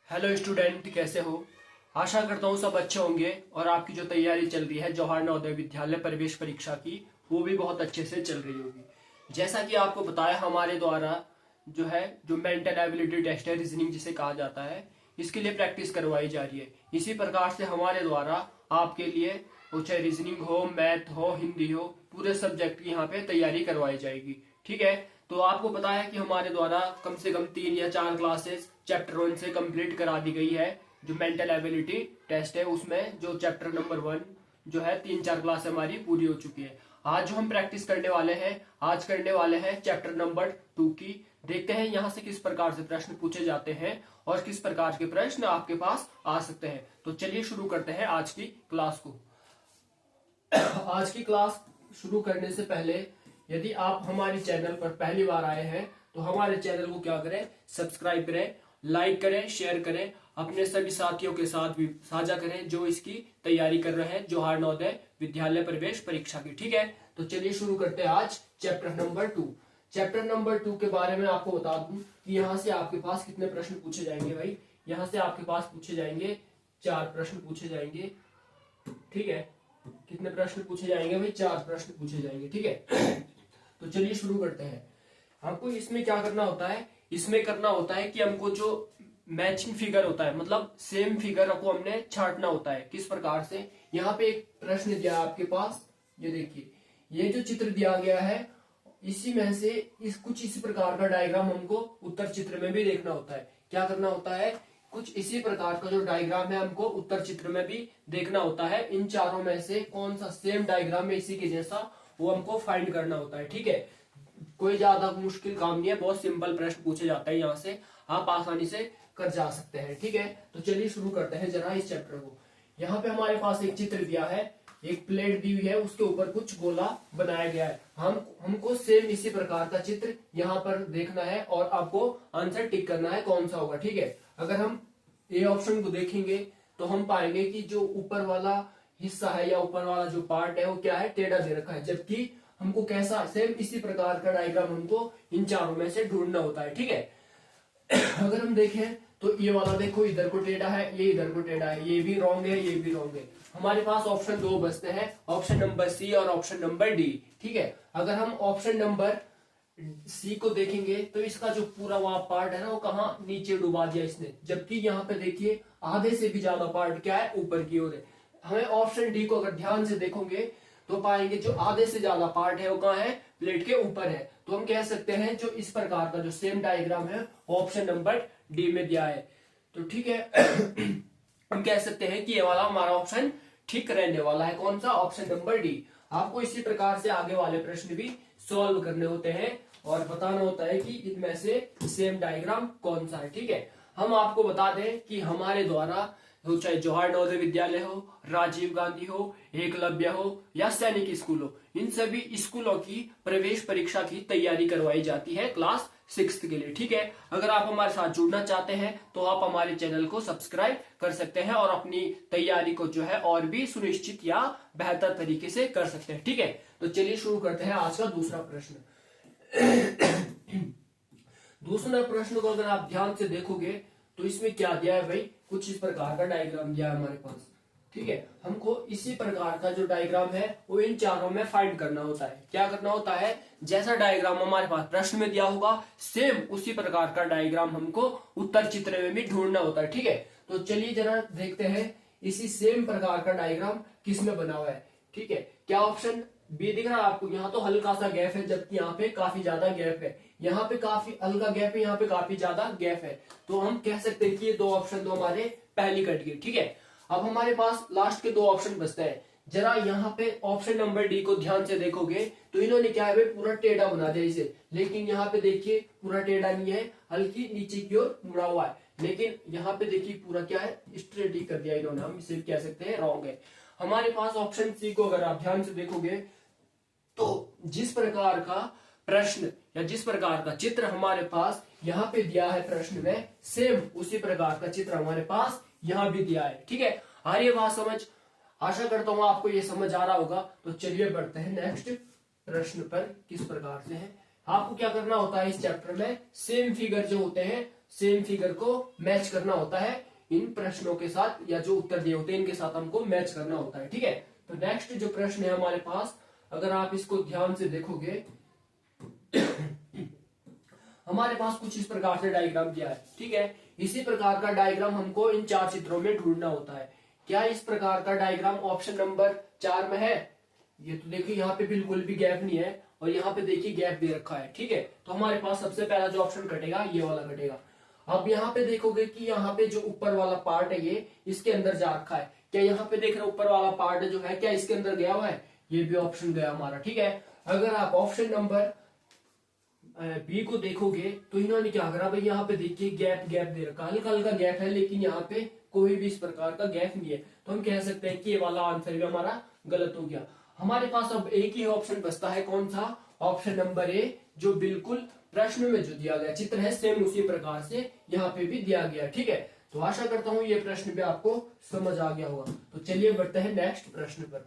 Hello student, कैसे हो। आशा करता हूँ सब अच्छे होंगे और आपकी जो तैयारी चल रही है जवाहर नवोदय विद्यालय प्रवेश परीक्षा की वो भी बहुत अच्छे से चल रही होगी। जैसा कि आपको बताया हमारे द्वारा जो मेंटल एबिलिटी टेस्ट है, रीजनिंग जिसे कहा जाता है, इसके लिए प्रैक्टिस करवाई जा रही है। इसी प्रकार से हमारे द्वारा आपके लिए वो चाहे रीजनिंग हो, मैथ हो, हिंदी हो, पूरे सब्जेक्ट की यहाँ पे तैयारी करवाई जाएगी। ठीक है, तो आपको पता है कि हमारे द्वारा कम से कम 3 या 4 क्लासेस चैप्टर 1 से कंप्लीट करा दी गई है। जो मेंटल एबिलिटी टेस्ट है उसमें जो चैप्टर नंबर 1 जो है 3-4 क्लास हमारी पूरी हो चुकी है। आज जो हम प्रैक्टिस करने वाले हैं, आज करने वाले हैं चैप्टर नंबर 2 की। देखते हैं यहाँ से किस प्रकार से प्रश्न पूछे जाते हैं और किस प्रकार के प्रश्न आपके पास आ सकते हैं। तो चलिए शुरू करते हैं आज की क्लास को। आज की क्लास शुरू करने से पहले यदि आप हमारे चैनल पर पहली बार आए हैं तो हमारे चैनल को क्या करें, सब्सक्राइब करें, लाइक करें, शेयर करें, अपने सभी साथियों के साथ भी साझा करें जो इसकी तैयारी कर रहे हैं जवाहर नवोदय विद्यालय प्रवेश परीक्षा की। ठीक है, तो चलिए शुरू करते हैं आज चैप्टर नंबर 2। चैप्टर नंबर 2 के बारे में आपको बता दूं कि यहाँ से आपके पास कितने प्रश्न पूछे जाएंगे भाई। यहाँ से आपके पास पूछे जाएंगे 4 प्रश्न पूछे जाएंगे। ठीक है, कितने प्रश्न पूछे जाएंगे भाई? 4 प्रश्न पूछे जाएंगे। ठीक है, तो चलिए शुरू करते हैं। हमको इसमें क्या करना होता है, इसमें करना होता है कि हमको जो मैचिंग फिगर होता है, मतलब सेम फिगर को हमने छांटना होता है। किस प्रकार से, यहाँ पे एक प्रश्न दिया आपके पास, ये देखिए, ये जो चित्र दिया गया है इसी में से कुछ इसी प्रकार का डायग्राम हमको उत्तर चित्र में भी देखना होता है। क्या करना होता है, कुछ इसी प्रकार का जो डायग्राम है हमको उत्तर चित्र में भी देखना होता है। इन चारों में से कौन सा सेम डायग्राम है इसी के जैसा, वो हमको फाइंड करना होता है। ठीक है, कोई ज्यादा मुश्किल काम नहीं है, बहुत सिंपल प्रश्न पूछे जाते हैं, यहाँ से आप आसानी से कर जा सकते हैं। ठीक है, तो चलिए शुरू करते हैं जरा इस चैप्टर को। यहाँ पे हमारे पास एक चित्र दिया है, एक प्लेट दी हुई है, उसके ऊपर कुछ गोला बनाया गया है। हमको सेम इसी प्रकार का चित्र यहाँ पर देखना है और आपको आंसर टिक करना है कौन सा होगा। ठीक है, अगर हम ए ऑप्शन को देखेंगे तो हम पाएंगे कि जो ऊपर वाला हिस्सा है या ऊपर वाला जो पार्ट है वो क्या है, टेढ़ा दे रखा है, जबकि हमको कैसा, सेम इसी प्रकार का डायग्राम हमको इन चारों में से ढूंढना होता है। ठीक है, अगर हम देखें तो ये वाला देखो इधर को टेढ़ा है, ये इधर को टेढ़ा है, ये भी रॉन्ग है, ये भी रॉन्ग है। हमारे पास ऑप्शन 2 बचते हैं, ऑप्शन नंबर सी और ऑप्शन नंबर डी। ठीक है, अगर हम ऑप्शन नंबर सी को देखेंगे तो इसका जो पूरा वहां पार्ट है ना वो कहाँ, नीचे डुबा दिया इसने, जबकि यहाँ पे देखिए आधे से भी ज्यादा पार्ट क्या है, ऊपर की ओर है। हमें ऑप्शन डी को अगर ध्यान से देखोगे तो पाएंगे जो आधे से ज्यादा पार्ट है वो कहाँ है, प्लेट के ऊपर है। तो हम कह सकते हैं जो इस प्रकार का जो सेम डायग्राम है ऑप्शन नंबर डी में दिया है। तो ठीक है हम कह सकते हैं कि ये वाला हमारा ऑप्शन ठीक रहने वाला है। कौन सा, ऑप्शन नंबर डी। आपको इसी प्रकार से आगे वाले प्रश्न भी सॉल्व करने होते हैं और बताना होता है कि इनमें से सेम डायग्राम कौन सा है। ठीक है, हम आपको बता दें कि हमारे द्वारा चाहे जवाहर नवोदय विद्यालय हो, राजीव गांधी हो, एकलव्य हो या सैनिक स्कूल हो, इन सभी स्कूलों की प्रवेश परीक्षा की तैयारी करवाई जाती है क्लास 6 के लिए। ठीक है, अगर आप हमारे साथ जुड़ना चाहते हैं तो आप हमारे चैनल को सब्सक्राइब कर सकते हैं और अपनी तैयारी को जो है और भी सुनिश्चित या बेहतर तरीके से कर सकते हैं। ठीक है, तो चलिए शुरू करते हैं आज का दूसरा प्रश्न। दूसरा प्रश्न को अगर आप ध्यान से देखोगे तो इसमें क्या दिया है भाई, कुछ इस प्रकार का डायग्राम दिया है हमारे पास। ठीक है, हमको इसी प्रकार का जो डायग्राम है वो इन चारों में फाइंड करना होता है। क्या करना होता है, जैसा डायग्राम हमारे पास प्रश्न में दिया होगा सेम उसी प्रकार का डायग्राम हमको उत्तर चित्र में भी ढूंढना होता है। ठीक है, तो चलिए जरा देखते हैं इसी सेम प्रकार का डायग्राम किसमें बना हुआ है। ठीक है, क्या ऑप्शन बी दिख रहा है आपको? यहाँ तो हल्का सा गैप है जबकि यहाँ पे काफी ज्यादा गैप है, यहाँ पे काफी हल्का गैप है, यहाँ पे काफी ज्यादा गैप है। तो हम कह सकते हैं कि ये 2 ऑप्शन तो हमारे पहली कट गए। ठीक है, अब हमारे पास लास्ट के 2 ऑप्शन बचते हैं। जरा यहाँ पे ऑप्शन नंबर डी को ध्यान से देखोगे तो इन्होंने क्या है भाई, पूरा टेढ़ा बना दिया इसे, लेकिन यहाँ पे देखिए पूरा टेढ़ा नहीं है, हल्की नीचे की ओर मुड़ा हुआ है। लेकिन यहाँ पे देखिए पूरा क्या है, स्ट्रेट ही कर दिया इन्होंने, हम इसे कह सकते हैं रॉन्ग है। हमारे पास ऑप्शन सी को अगर आप ध्यान से देखोगे तो जिस प्रकार का प्रश्न या जिस प्रकार का चित्र हमारे पास यहाँ पे दिया है प्रश्न में, सेम उसी प्रकार का चित्र हमारे पास यहाँ भी दिया है। ठीक है, आ रही है बात समझ? आशा करता हूँ आपको ये समझ आ रहा होगा। तो चलिए बढ़ते हैं नेक्स्ट प्रश्न पर, किस प्रकार से है। आपको क्या करना होता है, इस चैप्टर में सेम फिगर जो होते हैं सेम फिगर को मैच करना होता है इन प्रश्नों के साथ, या जो उत्तर दिए होते हैं इनके साथ हमको मैच करना होता है। ठीक है, तो नेक्स्ट जो प्रश्न है हमारे पास, अगर आप इसको ध्यान से देखोगे हमारे पास कुछ इस प्रकार से डायग्राम दिया है। ठीक है, इसी प्रकार का डायग्राम हमको इन 4 चित्रों में ढूंढना होता है। क्या इस प्रकार का डायग्राम ऑप्शन नंबर 4 में है? ये तो देखिए यहाँ पे बिल्कुल भी गैप नहीं है, और यहाँ पे देखिए गैप दे रखा है। ठीक है, तो हमारे पास सबसे पहला जो ऑप्शन कटेगा ये वाला कटेगा। अब यहाँ पे देखोगे कि यहाँ पे जो ऊपर वाला पार्ट है ये इसके अंदर जा रखा है। क्या यहाँ पे देख रहे हो ऊपर वाला पार्ट जो है क्या इसके अंदर गया हुआ है? ये भी ऑप्शन गया हमारा। ठीक है, अगर आप ऑप्शन नंबर बी को देखोगे तो इन्होंने क्या करा भाई, यहाँ पे देखिए गैप गैप दे रखा, हल्का हल्का गैप है, लेकिन यहाँ पे कोई भी इस प्रकार का गैप नहीं है। तो हम कह सकते हैं कि ये वाला आंसर भी हमारा गलत हो गया। हमारे पास अब एक ही ऑप्शन बचता है, कौन सा? ऑप्शन नंबर ए, जो बिल्कुल प्रश्न में जो दिया गया चित्र है सेम उसी प्रकार से यहाँ पे भी दिया गया। ठीक है, तो आशा करता हूँ ये प्रश्न भी आपको समझ आ गया होगा। तो चलिए बढ़ते हैं नेक्स्ट प्रश्न पर।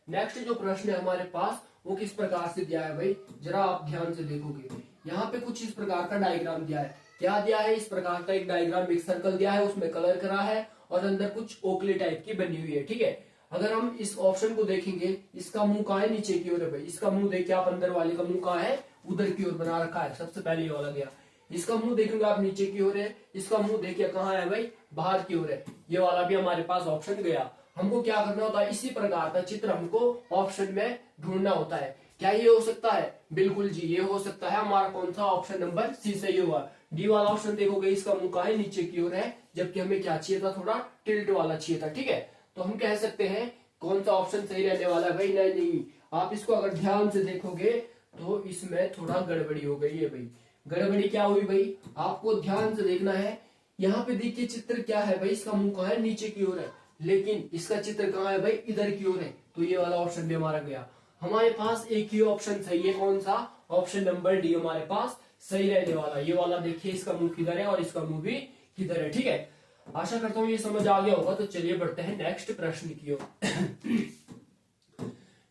नेक्स्ट जो प्रश्न है हमारे पास वो किस प्रकार से दिया है भाई, जरा आप ध्यान से देखोगे। यहाँ पे कुछ इस प्रकार का डायग्राम दिया है। क्या दिया है? इस प्रकार का एक डायग्राम, एक सर्कल दिया है, उसमें कलर करा है और अंदर कुछ ओकली टाइप की बनी हुई है। ठीक है, अगर हम इस ऑप्शन को देखेंगे, इसका मुंह कहाँ है? नीचे की ओर है भाई। इसका मुंह देखिए आप, अंदर वाले का मुंह कहाँ है? उधर की ओर बना रखा है। सबसे पहले ये वाला गया। इसका मुंह देखेंगे आप, नीचे की ओर है। इसका मुंह देखिए कहाँ है भाई? बाहर की ओर है। ये वाला भी हमारे पास ऑप्शन गया। हमको क्या करना होता है? इसी प्रकार का चित्र हमको ऑप्शन में ढूंढना होता है। क्या ये हो सकता है? बिल्कुल जी, ये हो सकता है। हमारा कौन सा? ऑप्शन नंबर सी सही होगा। डी वाला ऑप्शन देखोगे, इसका मुंह कहाँ है? नीचे की ओर है, जबकि हमें क्या चाहिए था? थोड़ा टिल्ट वाला चाहिए था। ठीक है, तो हम कह सकते हैं कौन सा ऑप्शन सही रहने वाला है भाई? नहीं नहीं, आप इसको अगर ध्यान से देखोगे तो इसमें थोड़ा गड़बड़ी हो गई है भाई। गड़बड़ी क्या हुई भाई? आपको ध्यान से देखना है। यहाँ पे देखिए चित्र क्या है भाई, इसका मुंह कहाँ है? नीचे की ओर है, लेकिन इसका चित्र कहाँ है भाई? इधर की ओर है। तो ये वाला ऑप्शन भी हमारा गया। हमारे पास एक ही ऑप्शन सही है, कौन सा? ऑप्शन नंबर डी हमारे पास सही रहने वाला। ये वाला देखिए, इसका मुंह किधर है और इसका मुंह भी किधर है। ठीक है, आशा करता हूँ ये समझ आ गया होगा। तो चलिए बढ़ते हैं नेक्स्ट प्रश्न की ओर।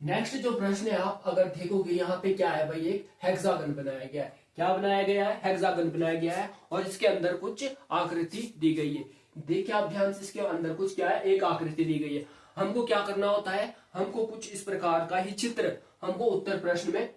नेक्स्ट जो प्रश्न है, आप अगर देखोगे यहाँ पे क्या है भाई, एक हेक्सागन बनाया गया है। क्या बनाया गया है? हेक्सागन बनाया गया है, और इसके अंदर कुछ आकृति दी गई है। देखिए आप ध्यान से, इसके अंदर कुछ क्या है? एक आकृति दी गई है। हमको क्या करना होता है? हमको कुछ इस प्रकार का ही चित्र हमको उत्तर प्रश्न में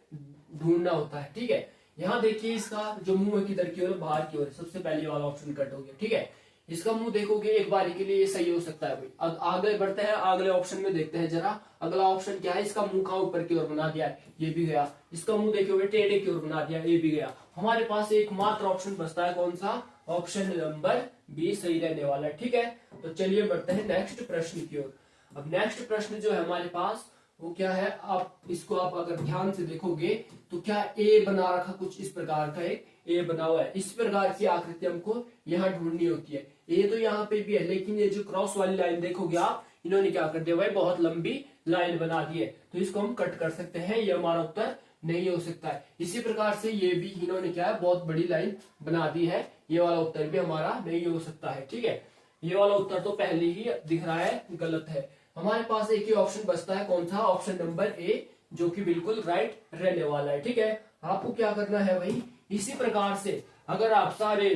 ढूंढना होता है। ठीक है, यहाँ देखिए इसका जो मुंह है किधर की ओर? बाहर की ओर। सबसे पहले वाला ऑप्शन कट हो गया। ठीक है, इसका मुंह देखोगे एक बारी के लिए ये सही हो सकता है भाई। अब आगे बढ़ते हैं, अगले ऑप्शन में देखते हैं जरा। अगला ऑप्शन क्या है? इसका मुंह कहाँ ऊपर की ओर बना दिया है, ये भी गया। इसका मुंह देखोगे टेढ़े की ओर बना दिया, ये भी गया। हमारे पास एकमात्र ऑप्शन बचता है, कौन सा? ऑप्शन नंबर बी सही रहने वाला है। ठीक है, तो चलिए बढ़ते हैं नेक्स्ट प्रश्न की ओर। अब नेक्स्ट प्रश्न जो है हमारे पास वो क्या है? आप इसको आप अगर ध्यान से देखोगे तो क्या ए बना रखा, कुछ इस प्रकार का एक ए बना हुआ है। इस प्रकार की आकृति हमको यहाँ ढूंढनी होती है। ए तो यहाँ पे भी है, लेकिन ये जो क्रॉस वाली लाइन देखोगे आप, इन्होंने क्या कर दिया भाई? बहुत लंबी लाइन बना दी है। तो इसको हम कट कर सकते हैं, ये हमारा उत्तर नहीं हो सकता है। इसी प्रकार से ये भी इन्होंने क्या है? बहुत बड़ी लाइन बना दी है। ये वाला उत्तर भी हमारा नहीं हो सकता है। ठीक है, ये वाला उत्तर तो पहले ही दिख रहा है गलत है। हमारे पास एक ही ऑप्शन बचता है, कौन सा? ऑप्शन नंबर ए, जो कि बिल्कुल राइट रहने वाला है। ठीक है, आपको क्या करना है भाई? इसी प्रकार से अगर आप सारे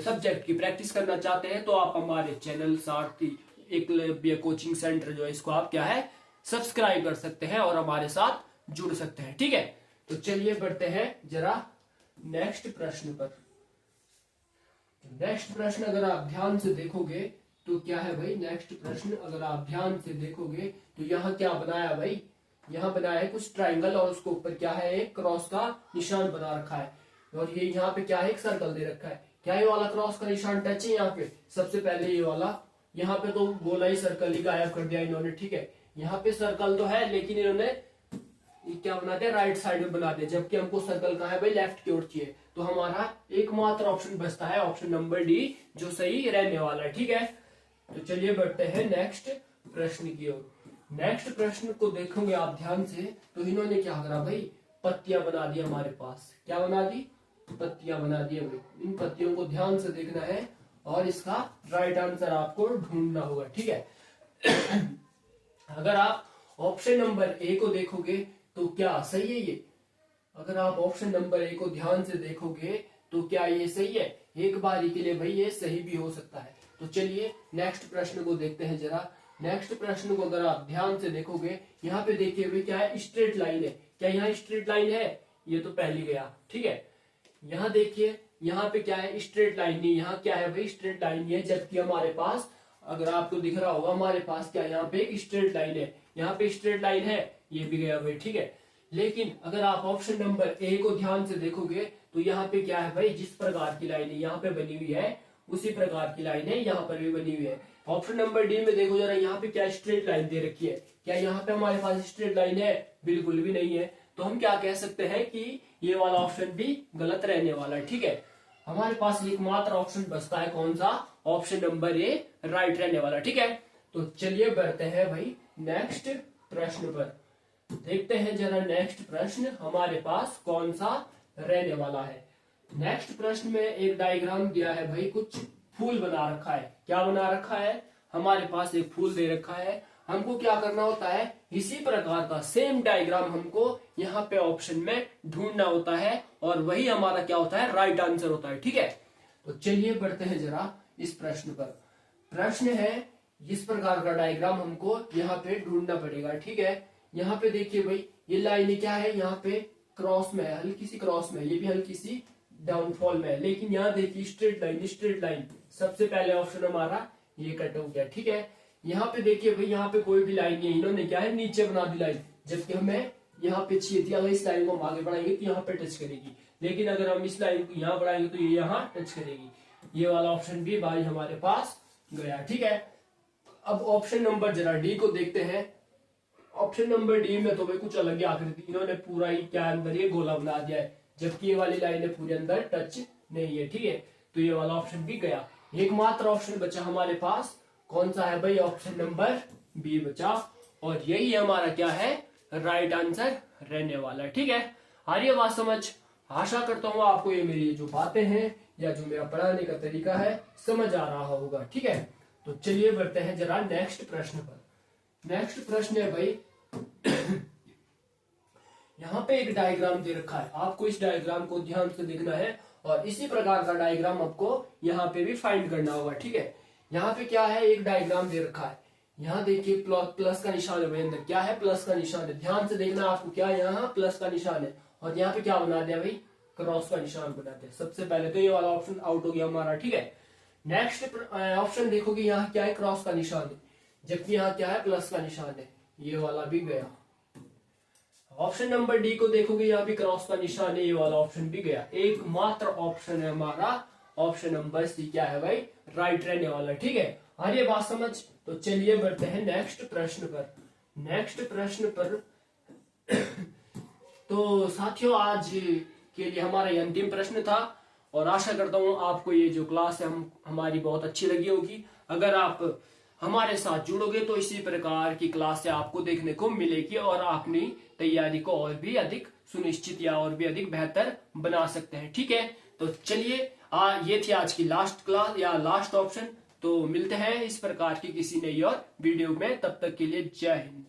सब्जेक्ट की प्रैक्टिस करना चाहते हैं तो आप हमारे चैनल सारथी एकलव्य कोचिंग सेंटर जो है, इसको आप क्या है? सब्सक्राइब कर सकते हैं और हमारे साथ जुड़ सकते हैं। ठीक है, तो चलिए बढ़ते हैं जरा नेक्स्ट प्रश्न पर। नेक्स्ट प्रश्न अगर आप ध्यान से देखोगे तो क्या है भाई? नेक्स्ट प्रश्न अगर आप ध्यान से देखोगे तो यहाँ क्या बनाया भाई? यहाँ बनाया है कुछ ट्राइंगल, और उसके ऊपर क्या है? एक क्रॉस का निशान बना रखा है। और ये यहाँ पे क्या है? एक सर्कल दे रखा है। क्या ये वाला क्रॉस का निशान टच है यहाँ पे? सबसे पहले ये वाला, यहाँ पे तो गोला ही सर्कल ही गायब कर दिया इन्होंने। ठीक है, यहाँ पे सर्कल तो है, लेकिन इन्होंने क्या बना दिया? राइट साइड में बना दिया, जबकि हमको सर्कल कहाँ है भाई? लेफ्ट की ओर चाहिए। तो हमारा एकमात्र ऑप्शन बचता है, ऑप्शन नंबर डी, जो सही रहने वाला है। ठीक है, तो चलिए बढ़ते हैं नेक्स्ट प्रश्न की ओर। नेक्स्ट प्रश्न को देखोगे आप ध्यान से तो इन्होंने क्या करा भाई? पत्तियां बना दी हमारे पास। क्या बना दी? पत्तियां बना दी भाई। इन पत्तियों को ध्यान से देखना है और इसका राइट आंसर आपको ढूंढना होगा। ठीक है, अगर आप ऑप्शन नंबर ए को देखोगे तो क्या सही है? ये अगर आप ऑप्शन नंबर ए को ध्यान से देखोगे तो क्या ये सही है? एक बारी के लिए भाई ये सही भी हो सकता है। तो चलिए नेक्स्ट प्रश्न को देखते हैं जरा। नेक्स्ट प्रश्न को अगर आप ध्यान से देखोगे, यहाँ पे देखिए भाई क्या है, स्ट्रेट लाइन है। क्या यहाँ स्ट्रेट लाइन है? ये तो पहली गया, ठीक है। यहाँ देखिए यहाँ पे क्या है, स्ट्रेट लाइन नहीं, यहाँ क्या है भाई, स्ट्रेट लाइन नहीं है। जबकि हमारे पास, अगर आपको दिख रहा होगा, हमारे पास क्या यहाँ पे स्ट्रेट लाइन है, यहाँ पे स्ट्रेट लाइन है, ये भी गया भाई, ठीक है। लेकिन अगर आप ऑप्शन नंबर ए को ध्यान से देखोगे तो यहाँ पे क्या है भाई, जिस प्रकार की लाइन है यहाँ पे बनी हुई है उसी प्रकार की लाइन है यहाँ पर भी बनी हुई है। ऑप्शन नंबर डी में देखो जरा, यहाँ पे क्या स्ट्रेट लाइन दे रखी है। क्या यहाँ पे हमारे पास स्ट्रेट लाइन है? बिल्कुल भी नहीं है। तो हम क्या कह सकते हैं कि ये वाला ऑप्शन भी गलत रहने वाला है, ठीक है। हमारे पास एकमात्र ऑप्शन बचता है, कौन सा? ऑप्शन नंबर ए राइट रहने वाला, ठीक है। तो चलिए बढ़ते हैं भाई नेक्स्ट प्रश्न पर। देखते हैं जरा नेक्स्ट प्रश्न हमारे पास कौन सा रहने वाला है। नेक्स्ट प्रश्न में एक डायग्राम दिया है भाई, कुछ फूल बना रखा है। क्या बना रखा है? हमारे पास एक फूल दे रखा है। हमको क्या करना होता है, इसी प्रकार का सेम डायग्राम हमको यहाँ पे ऑप्शन में ढूंढना होता है और वही हमारा क्या होता है, राइट आंसर होता है, ठीक है। तो चलिए बढ़ते हैं जरा इस प्रश्न पर। प्रश्न है, इस प्रकार का डायग्राम हमको यहाँ पे ढूंढना पड़ेगा, ठीक है। यहाँ पे देखिए भाई, ये लाइन क्या है, यहाँ पे क्रॉस में है, हल्की सी क्रॉस में, ये भी हल्की सी डाउनफॉल में है। लेकिन यहाँ देखिए स्ट्रेट लाइन, स्ट्रेट लाइन, सबसे पहले ऑप्शन हमारा ये कट हो गया, ठीक है। यहाँ पे देखिए भाई, यहाँ पे कोई भी लाइन नहीं है, इन्होंने क्या है, नीचे बना दी लाइन। जबकि हमें यहाँ पे चाहिए थी, अगर इस लाइन को हम आगे बढ़ाएंगे तो यहाँ पे टच करेगी, लेकिन अगर हम इस लाइन को यहाँ बढ़ाएंगे तो ये यहाँ टच करेगी। ये वाला ऑप्शन भी भाई हमारे पास गया, ठीक है। अब ऑप्शन नंबर जरा डी को देखते हैं। ऑप्शन नंबर डी में तो भाई कुछ अलग ही आकृति, इन्होंने पूरा ही क्या अंदर ये गोला बना दिया है, जबकि ये वाली लाइन है पूरे अंदर टच नहीं है, ठीक है। तो ये वाला ऑप्शन भी गया। एकमात्र ऑप्शन बचा हमारे पास, कौन सा है भाई? ऑप्शन नंबर बी बचा, और यही हमारा क्या है, राइट आंसर रहने वाला है, ठीक है। आ रही है बात समझ? आशा करता हूँ आपको ये मेरी जो बातें हैं या जो मेरा पढ़ाने का तरीका है समझ आ रहा होगा, ठीक है। तो चलिए बढ़ते हैं जरा नेक्स्ट प्रश्न पर। नेक्स्ट प्रश्न है भाई यहाँ पे एक डायग्राम दे रखा है, आपको इस डायग्राम को ध्यान से देखना है और इसी प्रकार का डायग्राम आपको यहाँ पे भी फाइंड करना होगा, ठीक है। यहाँ पे क्या है, एक डायग्राम दे रखा है। यहाँ देखिए प्लस का निशान है भाई, अंदर क्या है, प्लस का निशान है। ध्यान से देखना आपको, क्या यहाँ प्लस का निशान है और यहाँ पे क्या बना दिया भाई, क्रॉस का निशान बना दिया। सबसे पहले तो ये वाला ऑप्शन आउट हो गया हमारा, ठीक है। नेक्स्ट ऑप्शन देखोगे, यहाँ क्या है, क्रॉस का निशान है, जबकि यहाँ क्या है, प्लस का निशान है, ये वाला भी गया। ऑप्शन नंबर डी को देखोगे, यहाँ भी क्रॉस का निशान है, ये वाला ऑप्शन भी गया। एकमात्र ऑप्शन है हमारा ऑप्शन नंबर सी, क्या है भाई, राइट रहने वाला, ठीक है। आ रही है बात समझ? तो चलिए बढ़ते हैं नेक्स्ट प्रश्न पर। नेक्स्ट प्रश्न पर तो साथियों, आज के लिए हमारा ये अंतिम प्रश्न था और आशा करता हूँ आपको ये जो क्लास है हमारी बहुत अच्छी लगी होगी। अगर आप हमारे साथ जुड़ोगे तो इसी प्रकार की क्लासें आपको देखने को मिलेगी और अपनी तैयारी को और भी अधिक सुनिश्चित या और भी अधिक बेहतर बना सकते हैं, ठीक है। तो चलिए ये थी आज की लास्ट क्लास या लास्ट ऑप्शन। तो मिलते हैं इस प्रकार की किसी नई और वीडियो में, तब तक के लिए जय हिंद।